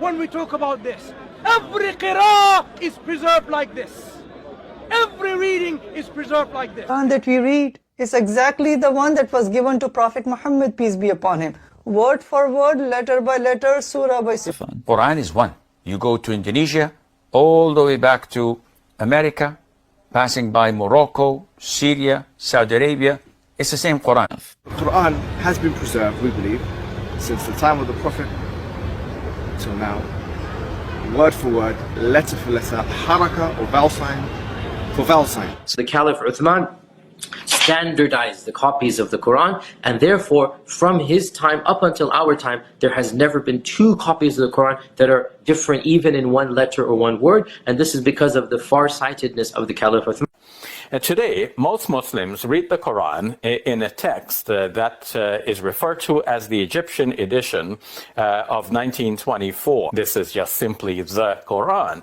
when we talk about this. Every qira'ah is preserved like this. Every reading is preserved like this. The Quran that we read is exactly the one that was given to Prophet Muhammad, peace be upon him. Word for word, letter by letter, surah by surah. Quran is one. You go to Indonesia, all the way back to America, passing by Morocco, Syria, Saudi Arabia, it's the same Quran. The Quran has been preserved, we believe, since the time of the Prophet till now. Word for word, letter for letter, haraka or vowel sign for vowel sign. So the Caliph Uthman standardized the copies of the Quran, and therefore from his time up until our time there has never been two copies of the Quran that are different even in one letter or one word, and this is because of the far-sightedness of the Caliph Uthman. Today, most Muslims read the Quran in a text that is referred to as the Egyptian edition of 1924. This is just simply the Quran.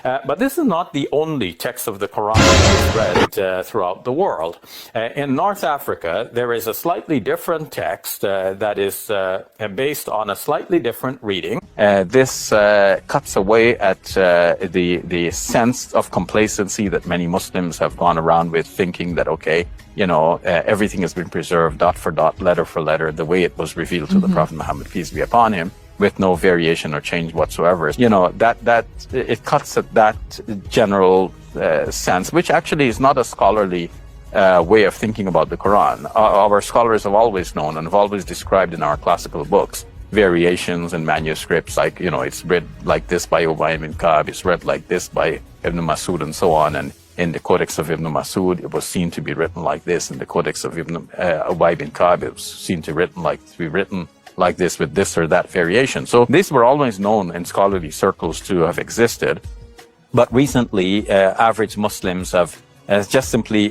But this is not the only text of the Quran that is read throughout the world. In North Africa, there is a slightly different text that is based on a slightly different reading. This cuts away at the sense of complacency that many Muslims have gone around with, thinking that, okay, you know, everything has been preserved dot for dot, letter for letter, the way it was revealed to the Prophet Muhammad, peace be upon him, with no variation or change whatsoever. You know, that it cuts at that general sense, which actually is not a scholarly way of thinking about the Quran. Our scholars have always known and have always described in our classical books variations in manuscripts, like, you know, it's read like this by Ubay ibn Ka'b, it's read like this by Ibn Masud, and so on. And in the Codex of Ibn Masud, it was seen to be written like this. In the Codex of Ubay ibn Ka'b, it was seen to be written like this with this or that variation. So these were always known in scholarly circles to have existed. But recently, average Muslims have just simply,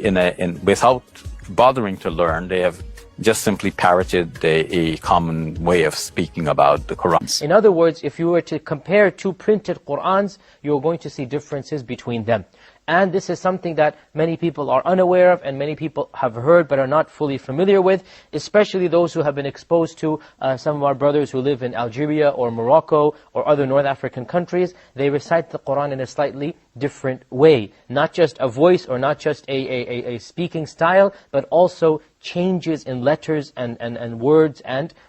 without bothering to learn, they have just simply parroted a common way of speaking about the Quran. In other words, if you were to compare two printed Qur'ans, you're going to see differences between them. And this is something that many people are unaware of and many people have heard but are not fully familiar with, especially those who have been exposed to some of our brothers who live in Algeria or Morocco or other North African countries. They recite the Quran in a slightly different way. Not just a voice or not just a speaking style, but also changes in letters and words and